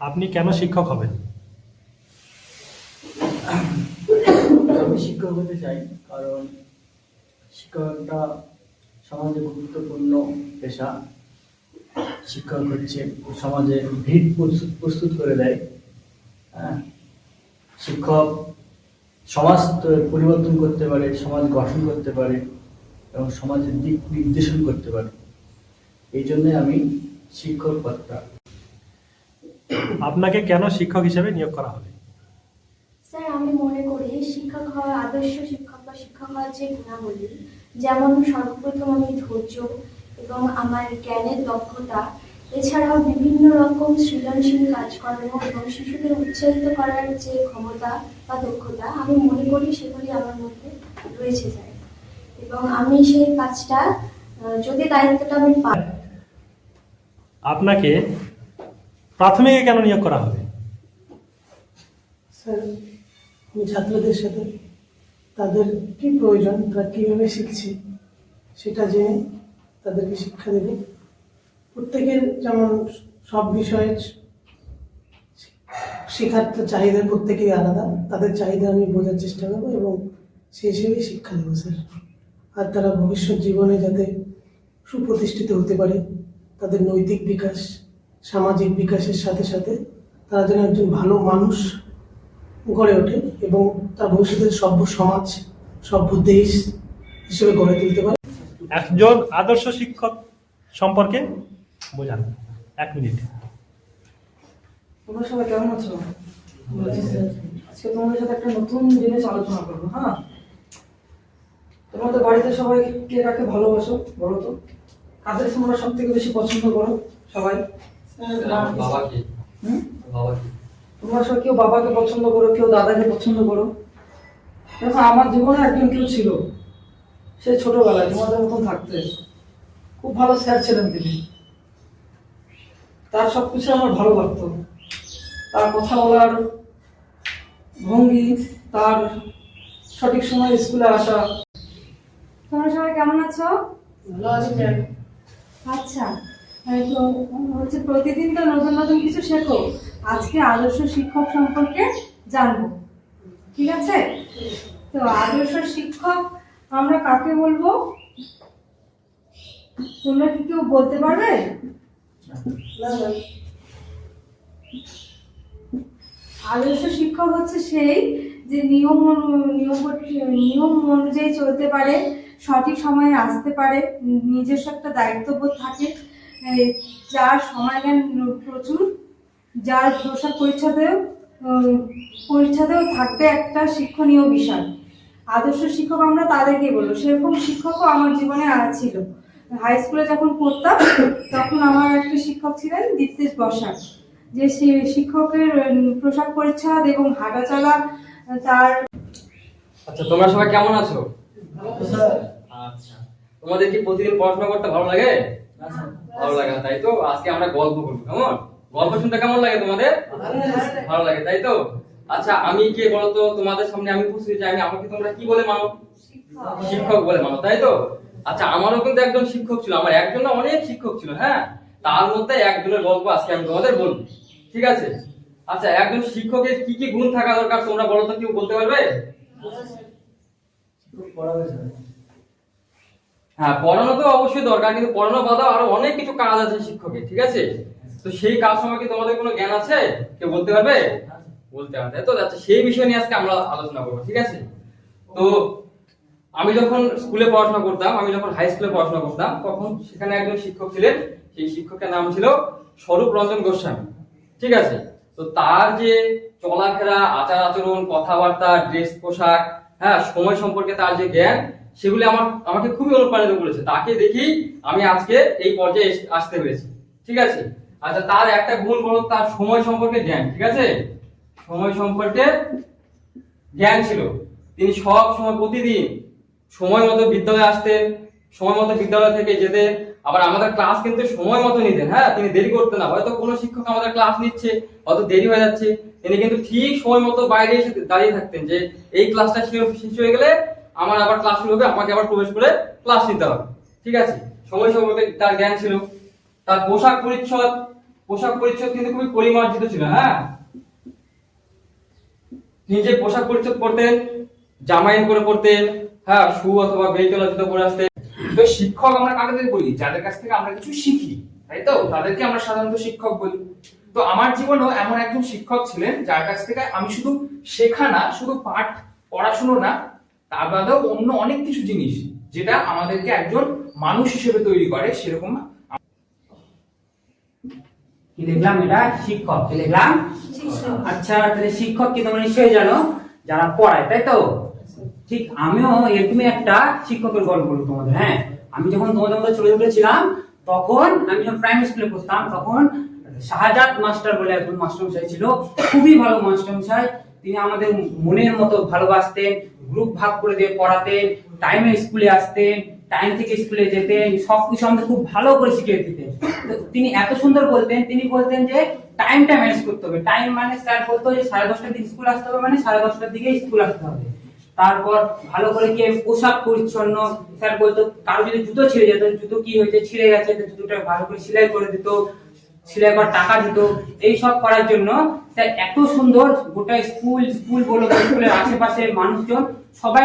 আপনি কেন শিক্ষক হবেন? আমি শিক্ষক হতে চাই কারণ শিক্ষক একটা সমাজে গুরুত্বপূর্ণ পেশা। শিক্ষক হচ্ছে সমাজে ভিত প্রস্তুত করে দেয়। হ্যাঁ, শিক্ষক সমাজ পরিবর্তন করতে পারে, সমাজ গঠন করতে পারে এবং সমাজের দিক নির্দেশন করতে পারে। এই জন্যে আমি শিক্ষক পদটা। আপনাকে কেন শিক্ষক হিসেবে নিয়োগ করা হবে? স্যার, আমি মনে করি শিক্ষক হওয়া, আদর্শ শিক্ষক বা শিক্ষক হওয়ার যে গুণাবলী, যেমন সর্বপ্রথম আমি ধৈর্য এবং আমার জ্ঞানের দক্ষতা, এছাড়াও বিভিন্ন রকম সৃজনশীল কাজকর্ম এবং শিশুদের উৎসাহিত করার যে ক্ষমতা বা দক্ষতা, আমি মনে করি সেগুলি আমার মধ্যে রয়েছে স্যার। এবং আমি সেই কাজটা, যদি দায়িত্বটা আমি পাই। আপনাকে প্রাথমিকে কেন নিয়োগ করা হবে? স্যার, আমি ছাত্রদের সাথে তাদের কি প্রয়োজন, তারা কীভাবে শিখছে সেটা জেনে তাদেরকে শিক্ষা দেব। প্রত্যেকের যেমন সব বিষয়ে শেখার তো চাহিদা প্রত্যেকেরই আলাদা, তাদের চাহিদা আমি বোঝার চেষ্টা করবো এবং সেই হিসেবেই শিক্ষা দেবো স্যার। আর তারা ভবিষ্যৎ জীবনে যাতে সুপ্রতিষ্ঠিত হতে পারে, তাদের নৈতিক বিকাশ, সামাজিক বিকাশের সাথে সাথে তারা যেন একজন ভালো মানুষ গড়ে ওঠে এবং তার ভবিষ্যতে সভ্য সমাজ, সভ্য দেশ হিসেবে গড়ে তুলতে পারে। একজন আদর্শ শিক্ষক সম্পর্কে বোঝান 1 মিনিট। তোমরা সবাই কেমন আছো? আজকে তোমাদের সাথে একটা নতুন জিনিস আলোচনা করবো। হ্যাঁ, তোমাদের বাড়িতে সবাই কে কাকে ভালোবাসো বলো তো? কাদের তোমরা সব থেকে বেশি পছন্দ করো সবাই? বাবাকে। তোমরা সবাই কেউ বাবাকে পছন্দ করো, কেউ দাদাকে পছন্দ করো। দেখো, আমার জীবনে একজন কেউ ছিল, সে ছোটবেলায় তোমাদের মতন থাকতে, খুব ভালো স্যার ছিলেন তিনি। তার সবকিছু আমার ভালো লাগতো, তার কথা বলার ভঙ্গি, তার সঠিক সময় স্কুলে আসা। তোমরা সবাই কেমন আছো? ভালো আছি স্যার। আচ্ছা, তো হচ্ছে প্রতিদিন তো নতুন নতুন কিছু শেখো। আজকে আদর্শ শিক্ষক সম্পর্কে জানবো, ঠিক আছে? তো আদর্শ শিক্ষক আমরা কাকে বলবো? তোমরা কি কেউ বলতে পারবে? আদর্শ শিক্ষক হচ্ছে সেই যে নিয়ম অনুযায়ী চলতে পারে, সঠিক সময়ে আসতে পারে, নিজস্ব একটা দায়িত্ববোধ থাকে, যার সময় জ্ঞান প্রচুর, যার পোশাক পরিচ্ছদেও থাকবে একটা শিক্ষণীয় বিষয়। আদর্শ শিক্ষক আমরা তাদেরকে বলবো। সেরকম শিক্ষকও আমার জীবনে ছিল। হাই স্কুলে যখন পড়তাম তখন আমার একটা শিক্ষক ছিলেন দীপ্তেশ বসাক, যে শিক্ষকের পোশাক পরিচ্ছদ এবং হাঁটা চলা তার। আচ্ছা, তোমরা সবাই কেমন আছো? আচ্ছা, তোমাদের কি প্রতিদিন পড়াশোনা করতে ভালো লাগে? ভালো লাগে না, তাই তো? আজকে আমরা গল্প করবো। কেমন? গল্প শুনতে কেমন লাগে তোমাদের? ভালো লাগে, তাই তো? আচ্ছা, আমি কে বলতো? তোমাদের সামনে আমি বুঝছি যে আমাকে তোমরা কি বলে মানো? শিক্ষক বলে মানো, তাই তো? আচ্ছা, আমারও কিন্তু একজন শিক্ষক ছিল। আমার একজন না, অনেক শিক্ষক ছিল। হ্যাঁ, তার মধ্যে একজনের গল্প আজকে আমি তোমাদের বলবো, ঠিক আছে? আচ্ছা, একজন শিক্ষকের কি কি গুণ থাকা দরকার তোমরা বলো তো, কেউ বলতে পারবে? হ্যাঁ, পড়ানো তো অবশ্যই দরকার, কিন্তু পড়ানো বাদে আরো অনেক কিছু কাজ আছে শিক্ষকের, ঠিক আছে? তো সেই কাজ সম্পর্কে তোমাদের কোনো জ্ঞান আছে? কেউ বলতে পারবে? বলতে পারবে, তো আচ্ছা, সেই বিষয় নিয়ে আজকে আমরা আলোচনা করবো, ঠিক আছে? তো আমি যখন স্কুলে পড়াশোনা করতাম, আমি যখন হাই স্কুলে পড়াশোনা করতাম, তখন সেখানে একজন শিক্ষক ছিলেন। সেই শিক্ষকের নাম ছিল স্বরূপ রঞ্জন গোস্বামী, ঠিক আছে? তো তার যে চলাফেরা, আচার আচরণ, কথাবার্তা, ড্রেস পোশাক, হ্যাঁ, সময় সম্পর্কে তার যে জ্ঞান, সেগুলি আমাকে খুবই অনুপ্রাণিত করেছে। তাকে দেখেই আমি আজকে এই পর্যায়ে আসতে পেরেছি, ঠিক আছে? আচ্ছা, তার একটা গুণ বলো, তার সময় সম্পর্কে জ্ঞান, ঠিক আছে? সময় সম্পর্কে জ্ঞান ছিল। তিনি সব সময় প্রতিদিন সময় মতো বিদ্যালয়ে আসতেন, সময় মতো বিদ্যালয় থেকে যেতেন। আবার আমাদের ক্লাস কিন্তু সময় মতো নিতেন। হ্যাঁ, তিনি দেরি করতেন না। হয়তো কোনো শিক্ষক আমাদের ক্লাস নিচ্ছে, হয়তো দেরি হয়ে যাচ্ছে, তিনি কিন্তু ঠিক সময় মতো বাইরে এসে দাঁড়িয়ে থাকতেন যে এই ক্লাসটা শেষ হয়ে গেলে আমার আবার ক্লাস শুরু হবে, আমাকে আবার প্রবেশ করে ক্লাস নিতে হবে, ঠিক আছে? সময় সম্পর্কে তার জ্ঞান ছিল। তার পোশাক পোশাক পরিচ্ছদ কিন্তু খুবই পরিমার্জিত ছিল। হ্যাঁ, তিনি যে পোশাক পরিচ্ছদ পরতেন, জামাইন করে পরতেন, হ্যাঁ, শু অথবা বেল্টলা জুতো পরে আসতেন। তো শিক্ষক আমরা কাদের বলি? যাদের কাছ থেকে আমরা কিছু শিখি, তাই তো, তাদেরকে আমরা সাধারণত শিক্ষক বলি। তো আমার জীবনেও এমন একজন শিক্ষক ছিলেন যার কাছ থেকে আমি শুধু শেখা না, শুধু পাঠ পড়াশুনো না, তার বাদেও অন্য অনেক কিছু জিনিস যেটা আমাদেরকে একজন মানুষ হিসেবে তৈরি করে, সেরকম কি দেখলাম? এটা শিক্ষক। কি দেখলাম? আচ্ছা, তাহলে শিক্ষক কি তোমরা নিশ্চয়ই জানো, যারা পড়ায়, তাই তো? ঠিক আমিও এরকমই একটা শিক্ষকের গল্প বলবো তোমাদের। হ্যাঁ, আমি যখন তোমাদের মধ্যে ছোট ছিলাম, তখন আমি যখন প্রাইমারি স্কুলে পড়তাম, তখন শাহজাদ মাস্টার বলে একজন মাস্টারমশাই ছিল, খুবই ভালো মাস্টারমশাই। তিনি আমাদের মনের মতো ভালোবাসতেন, গ্রুপ ভাগ করে দিয়ে পড়াতেন, টাইমে স্কুলে আসতেন, টাইম থেকে স্কুলে যেতেন, সবকিছু আমাদের খুব ভালো করে শিখিয়ে দিতেন। তো তিনি এত সুন্দর বলতেন, তিনি বলতেন যে টাইমটা ম্যানেজ করতে হবে। টাইম মানে স্যার বলতো যে 10:30টার দিকে স্কুল আসতে হবে, মানে 10:30টার দিকে স্কুল আসতে হবে। তারপর ভালো করে কি পোশাক পরিচ্ছন্ন, স্যার বলতো কারো যদি জুতো ছিঁড়ে যেত, জুতো কি হয়েছে, ছিঁড়ে গেছে, জুতোটা ভালো করে সেলাই করে দিত, সেলাই করার টাকা দিত। এই সব করার জন্য স্যার এত সুন্দর গোটা স্কুল বলো, স্কুলের আশেপাশে মানুষজন সবাই